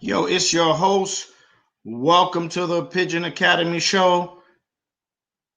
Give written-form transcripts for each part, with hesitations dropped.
Yo, it's your host. Welcome to the Pigeon Academy Show.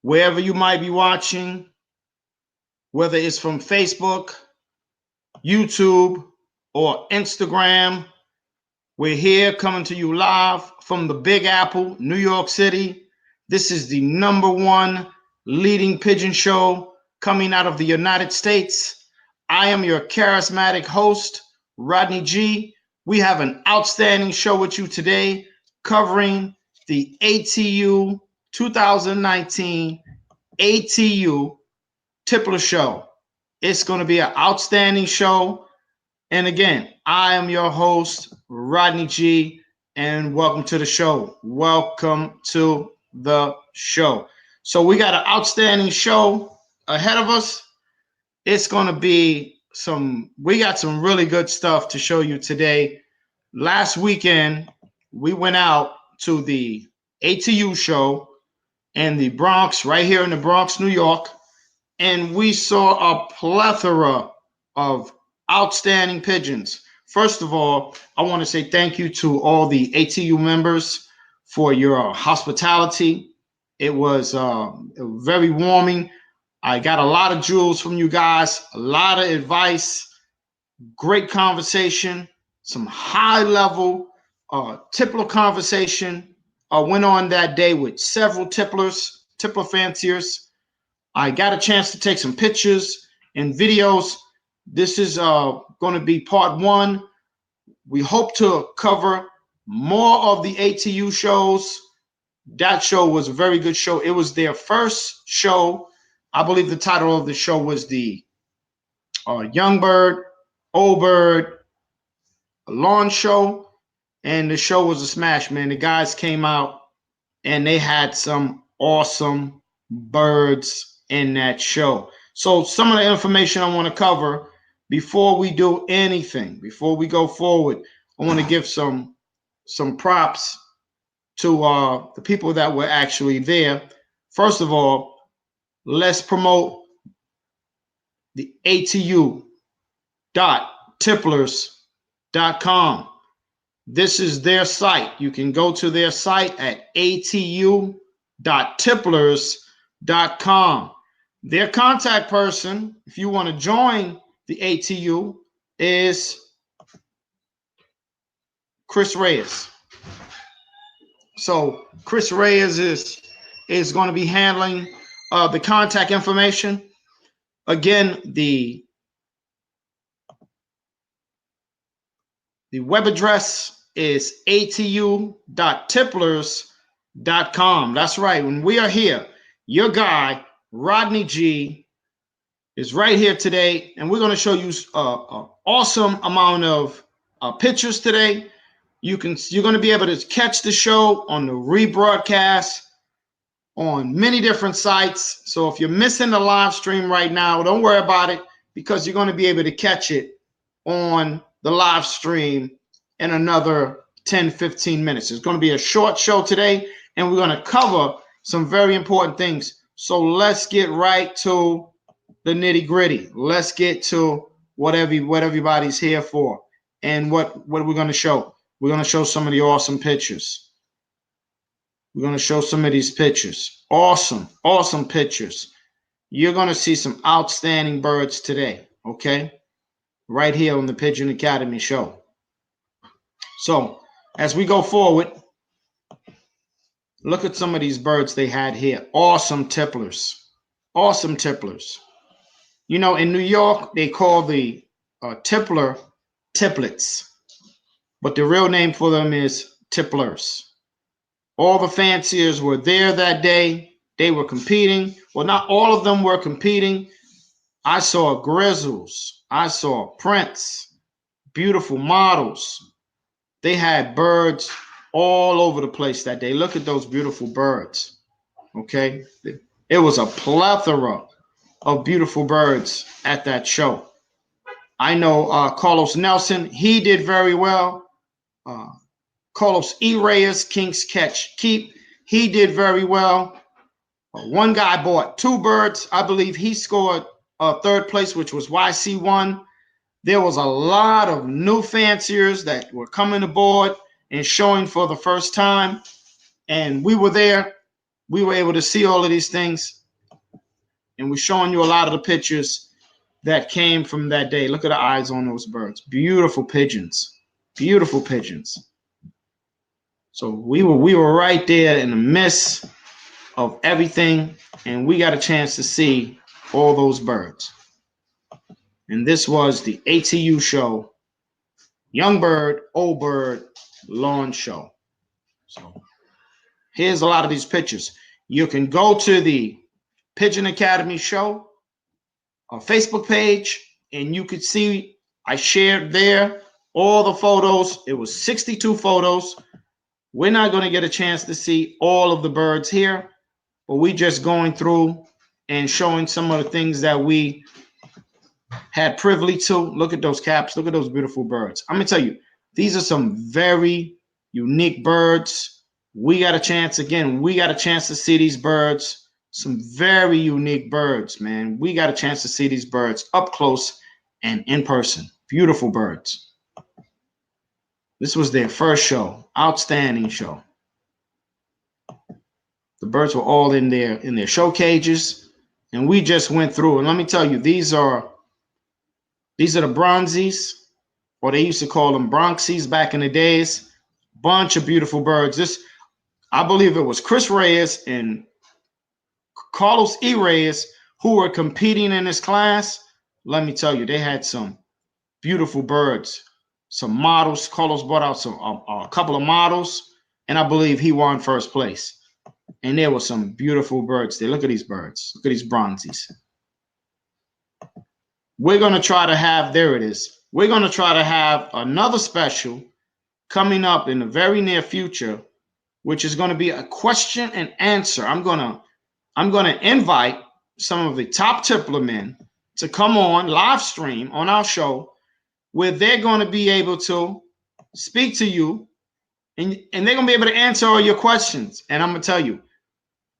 Wherever you might be watching, whether it's from Facebook, YouTube, or Instagram, we're here coming to you live from the Big Apple, New York City. This is the #1 leading pigeon show coming out of the United States. I am your charismatic host, Rodney G. We have an outstanding show with you today covering the ATU 2019 ATU Tippler Show. It's going to be an outstanding show. And again, I am your host, Rodney G, and welcome to the show. Welcome to the show. So we got an outstanding show ahead of us. It's going to be we got some really good stuff to show you today. Last weekend, we went out to the ATU show in the Bronx, right here in the Bronx, New York, and we saw a plethora of outstanding pigeons. First of all, I want to say thank you to all the ATU members for your hospitality. It was very warming. I got a lot of jewels from you guys, a lot of advice, great conversation, some high-level Tippler conversation. Went on that day with several Tipplers, Tippler Fanciers. I got a chance to take some pictures and videos. This is going to be part 1. We hope to cover more of the ATU shows. That show was a very good show. It was their first show. I believe the title of the show was the Young Bird, Old Bird, Lawn Show. And the show was a smash, man. The guys came out and they had some awesome birds in that show. So some of the information I want to cover before we do anything, before we go forward, I want to give some props to the people that were actually there. First of all, let's promote the ATU.tipplers.com. This is their site. You can go to their site at atu.tipplers.com. Their contact person, if you want to join the ATU, is Chris Reyes. So Chris Reyes is going to be handling the contact information. Again, the web address is atu.tipplers.com. That's right. When we are here, your guy, Rodney G, is right here today, and we're going to show you an awesome amount of pictures today. You're going to be able to catch the show on the rebroadcast on many different sites. So if you're missing the live stream right now, don't worry about it, because you're going to be able to catch it on the live stream in another 10-15 minutes. It's going to be a short show today, and we're going to cover some very important things. So let's get right to the nitty-gritty. Let's get to what everybody's here for. And what we're going to show. We're going to show some of the awesome pictures. We're going to show some of these pictures. Awesome pictures. You're going to see some outstanding birds today, okay? Right here on the Pigeon Academy Show. So as we go forward, look at some of these birds they had here. Awesome Tipplers. Awesome Tipplers. You know, in New York, they call the Tippler Tipplets, but the real name for them is Tipplers. All the Fanciers were there that day. They were competing. Well, not all of them were competing. I saw grizzles. I saw prints, beautiful models. They had birds all over the place that day. Look at those beautiful birds, okay? It was a plethora of beautiful birds at that show. I know Carlos Nelson, he did very well. Carlos E. Reyes, King's Catch Keep, he did very well. One guy bought 2 birds. I believe he scored 3rd place, which was YC1. There was a lot of new fanciers that were coming aboard, and showing for the first time. And we were there. We were able to see all of these things. And we're showing you a lot of the pictures that came from that day. Look at the eyes on those birds. Beautiful pigeons. Beautiful pigeons. So we were right there in the midst of everything, and we got a chance to see all those birds. And this was the ATU show, Young Bird, Old Bird Lawn Show. So here's a lot of these pictures. You can go to the Pigeon Academy Show Facebook page, and you could see I shared there all the photos. It was 62 photos. We're not going to get a chance to see all of the birds here, but we just going through and showing some of the things that we had privilege to. Look at those caps. Look at those beautiful birds. I'm going to tell you, these are some very unique birds. We got a chance to see these birds. Some very unique birds, man. We got a chance to see these birds up close and in person. Beautiful birds. This was their first show. Outstanding show. The birds were all in their show cages, and we just went through. And let me tell you, these are the bronzies, or they used to call them bronxies back in the days. Bunch of beautiful birds. I believe it was Chris Reyes and Carlos E. Reyes who were competing in this class. Let me tell you, they had some beautiful birds, some models. Carlos brought out a couple of models, and I believe he won first place. And there were some beautiful birds there. Look at these birds. Look at these bronzies. We're going to try to have, there it is. We're going to try to have another special coming up in the very near future, which is going to be a question and answer. I'm going to invite some of the top Tippler men to come on live stream on our show, where they're going to be able to speak to you, and they're going to be able to answer all your questions. And I'm going to tell you,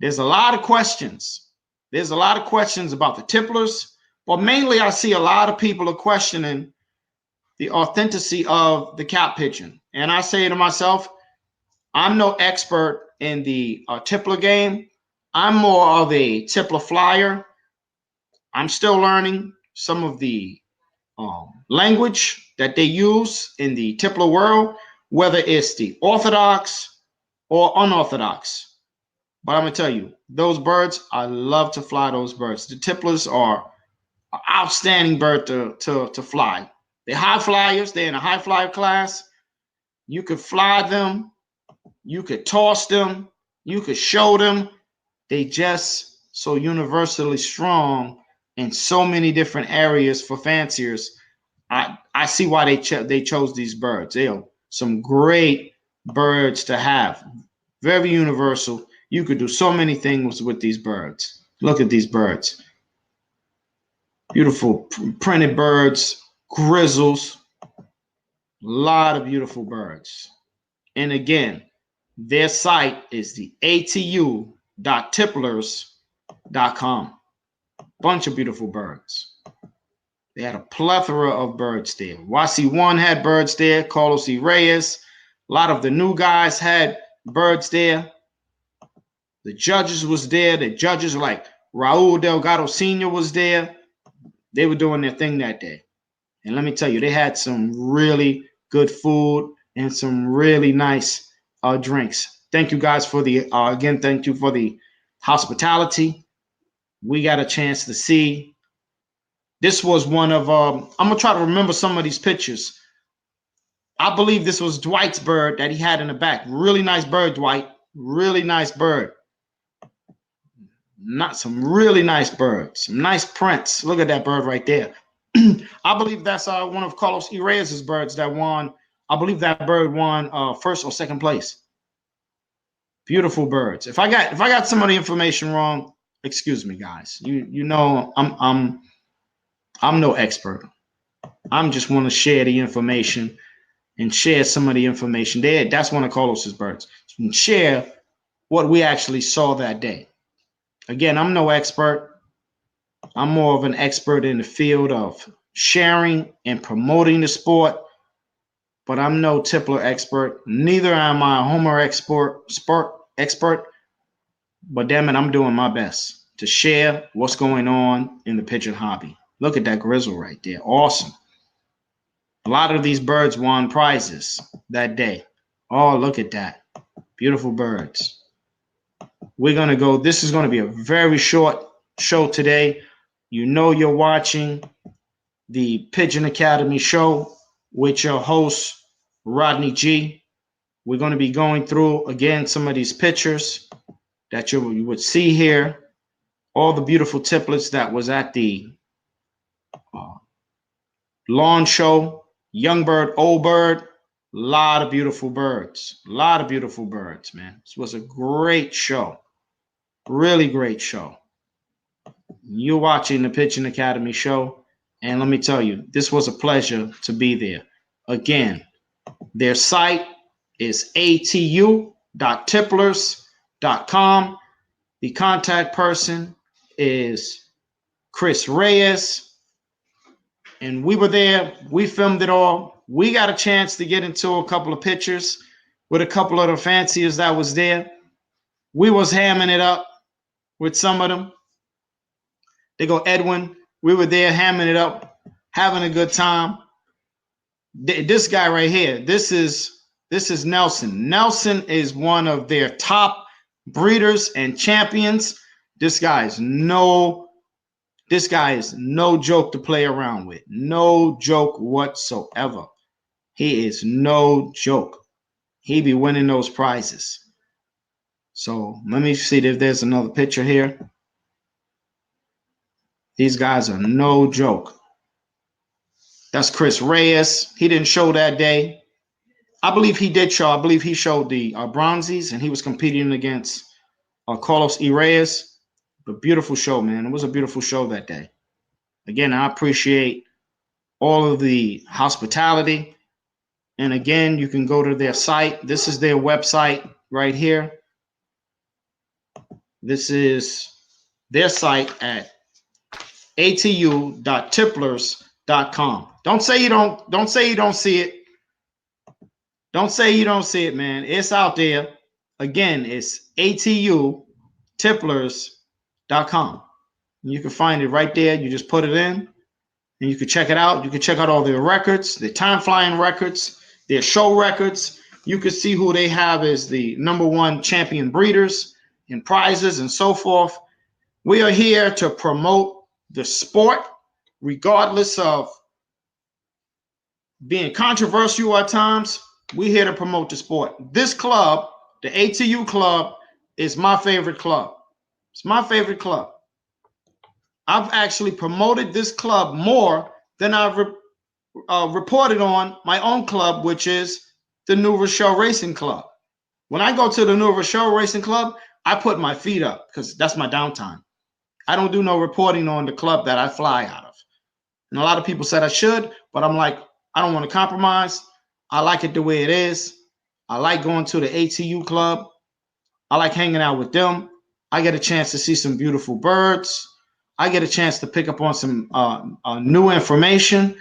there's a lot of questions. There's a lot of questions about the Tipplers, but mainly I see a lot of people are questioning the authenticity of the cap pigeon. And I say to myself, I'm no expert in the Tippler game. I'm more of a Tippler flyer. I'm still learning some of the language that they use in the Tippler world, whether it's the orthodox or unorthodox. But I'm going to tell you, those birds, I love to fly those birds. The Tipplers are an outstanding bird to fly. They're high flyers. They're in a high flyer class. You could fly them. You could toss them. You could show them. They just so universally strong in so many different areas for fanciers. I see why they chose these birds. They are some great birds to have. Very universal. You could do so many things with these birds. Look at these birds. Beautiful printed birds, grizzles. A lot of beautiful birds. And again, their site is the atu.tipplers.com. Bunch of beautiful birds. They had a plethora of birds there. YC1 had birds there. Carlos E. Reyes. A lot of the new guys had birds there. The judges was there. The judges like Raul Delgado Sr. was there. They were doing their thing that day. And let me tell you, they had some really good food and some really nice drinks. Thank you guys for thank you for the hospitality. We got a chance to see. This was one of, I'm going to try to remember some of these pictures. I believe this was Dwight's bird that he had in the back. Really nice bird, Dwight. Really nice bird. Not some really nice birds. Some nice prints. Look at that bird right there. I believe that's one of Carlos E. Reyes' birds that won. I believe that bird won first or second place. Beautiful birds. If I got some of the information wrong, excuse me, guys. You know I'm no expert. I'm just want to share the information and share some of the information there. That's one of Carlos's birds. And share what we actually saw that day. Again, I'm no expert. I'm more of an expert in the field of sharing and promoting the sport. but I'm no Tippler expert. Neither am I a Homer expert, but damn it, I'm doing my best to share what's going on in the pigeon hobby. Look at that grizzle right there. Awesome. A lot of these birds won prizes that day. Oh, look at that. Beautiful birds. We're going to go. This is going to be a very short show today. You know you're watching the Pigeon Academy Show with your host, Rodney G. We're going to be going through, again, some of these pictures that you would see here. All the beautiful tipplets that was at the lawn show. Young bird, old bird. Lot of beautiful birds. A lot of beautiful birds, man. This was a great show. Really great show. You're watching the Pigeon Academy Show. And let me tell you, this was a pleasure to be there. Again, their site is atu.tipplers.com. The contact person is Chris Reyes. And we were there. We filmed it all. We got a chance to get into a couple of pictures with a couple of the fanciers that was there. We was hamming it up with some of them. They go Edwin. We were there hamming it up, having a good time. This guy right here, this is Nelson. Nelson is one of their top breeders and champions. This guy is no joke to play around with. No joke whatsoever. He is no joke. He be winning those prizes. So let me see if there's another picture here. These guys are no joke. That's Chris Reyes. He didn't show that day. I believe he did show. I believe he showed the bronzies, and he was competing against Carlos E. Reyes. But beautiful show, man. It was a beautiful show that day. Again, I appreciate all of the hospitality. And again, you can go to their site. This is their website right here. This is their site at atu.tipplers.com. Don't say you don't see it. Don't say you don't see it, man. It's out there. Again, it's atu.tipplers.com. You can find it right there. You just put it in and you can check it out. You can check out all their records, their time flying records, their show records. You can see who they have as the #1 champion breeders and prizes and so forth. We are here to promote the sport, regardless of being controversial at times. We're here to promote the sport. This club, the ATU club, is my favorite club. It's my favorite club. I've actually promoted this club more than I've reported on my own club, which is the New Rochelle Racing Club. When I go to the New Rochelle Racing Club, I put my feet up because that's my downtime. I don't do no reporting on the club that I fly out of. And a lot of people said I should, but I'm like, I don't want to compromise. I like it the way it is. I like going to the ATU club. I like hanging out with them. I get a chance to see some beautiful birds. I get a chance to pick up on some new information.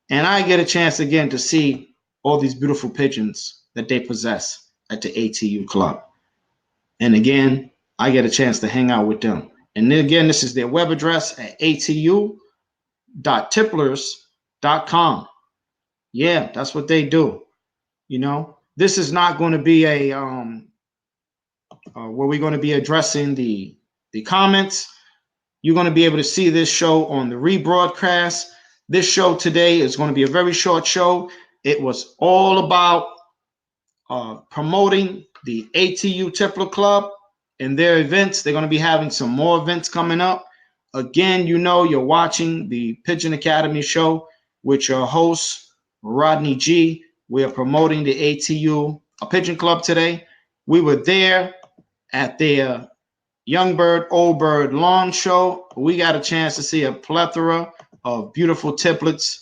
And I get a chance again to see all these beautiful pigeons that they possess at the ATU club. And again, I get a chance to hang out with them. And then again, this is their web address at atu.tipplers.com. Yeah, that's what they do. You know, this is not going to be a where we're going to be addressing the comments. You're going to be able to see this show on the rebroadcast. This show today is going to be a very short show. It was all about promoting the ATU Tippler Club and their events. They're going to be having some more events coming up. Again, you know, you're watching the Pigeon Academy Show with your host, Rodney G. We are promoting the ATU Pigeon Club today. We were there at their Young Bird, Old Bird lawn show. We got a chance to see a plethora of beautiful tipplets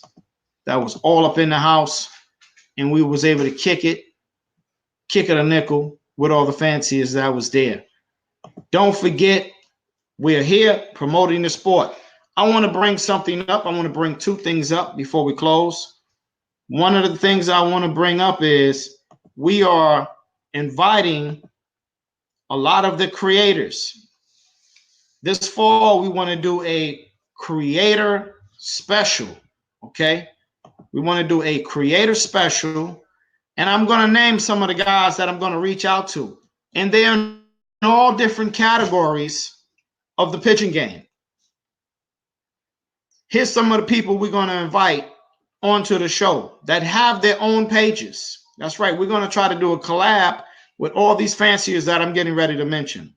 that was all up in the house. And we was able to kick it a nickel with all the fanciers that was there. Don't forget, we're here promoting the sport. I want to bring something up. I want to bring two things up before we close. one of the things I want to bring up is we are inviting a lot of the creators. This fall, we want to do a creator special, okay? We want to do a creator special, and I'm going to name some of the guys that I'm going to reach out to. And they're in all different categories of the pigeon game. Here's some of the people we're going to invite onto the show that have their own pages. That's right. We're going to try to do a collab with all these fanciers that I'm getting ready to mention.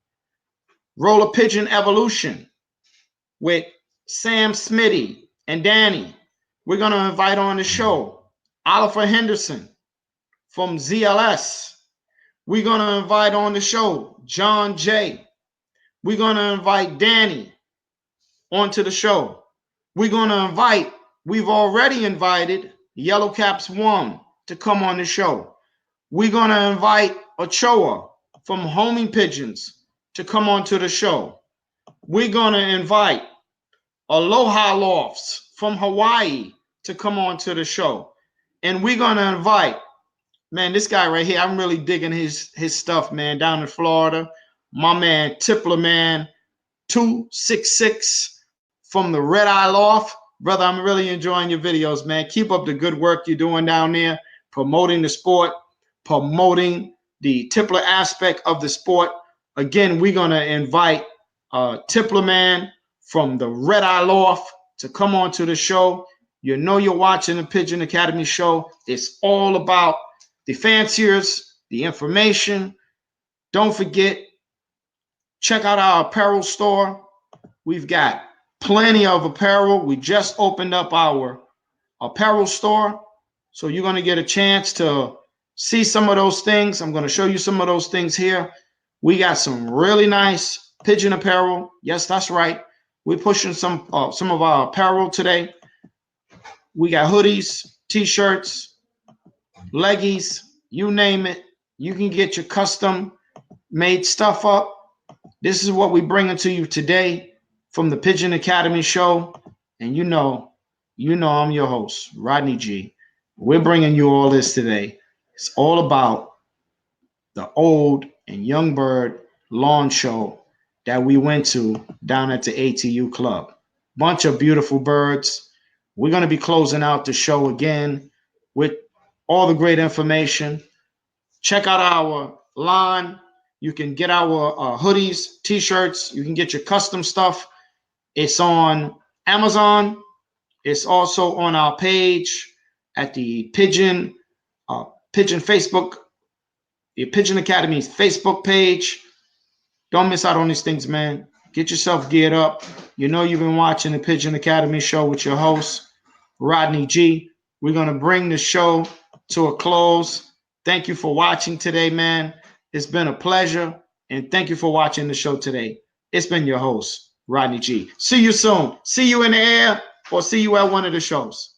Roller Pigeon Evolution with Sam Smitty and Danny. We're going to invite on the show Oliver Henderson from ZLS. We're going to invite on the show John J. We're going to invite Danny onto the show. We're going to invite, we've already invited Yellow Caps 1 to come on the show. We're going to invite Ochoa from Homing Pigeons to come onto the show. We're going to invite Aloha Lofts from Hawaii to come onto the show. And we're going to invite, man, this guy right here, I'm really digging his stuff, man, down in Florida. My man, Tippler Man 266 from the Red Eye Loft. Brother, I'm really enjoying your videos, man. Keep up the good work you're doing down there, promoting the sport, promoting the Tippler aspect of the sport. Again, we're going to invite Tippler Man from the Red Eye Loft to come on to the show. You know you're watching the Pigeon Academy Show. It's all about the fanciers, the information. Don't forget, check out our apparel store. We've got plenty of apparel. We just opened up our apparel store. So you're going to get a chance to see some of those things. I'm going to show you some of those things here. We got some really nice pigeon apparel. Yes, that's right. We're pushing some of our apparel today. We got hoodies, t-shirts, leggies, you name it. You can get your custom made stuff up. This is what we're bringing to you today from the Pigeon Academy Show. And you know I'm your host, Rodney G. We're bringing you all this today. It's all about the old and young bird lawn show that we went to down at the ATU Club. Bunch of beautiful birds. We're going to be closing out the show again with all the great information. Check out our line. You can get our hoodies, t-shirts. You can get your custom stuff. It's on Amazon. It's also on our page at the Pigeon Facebook, the Pigeon Academy's Facebook page. Don't miss out on these things, man. Get yourself geared up. You know you've been watching the Pigeon Academy Show with your host, Rodney G. We're going to bring the show to a close. Thank you for watching today, man. It's been a pleasure. And thank you for watching the show today. It's been your host, Rodney G. See you soon. See you in the air or see you at one of the shows.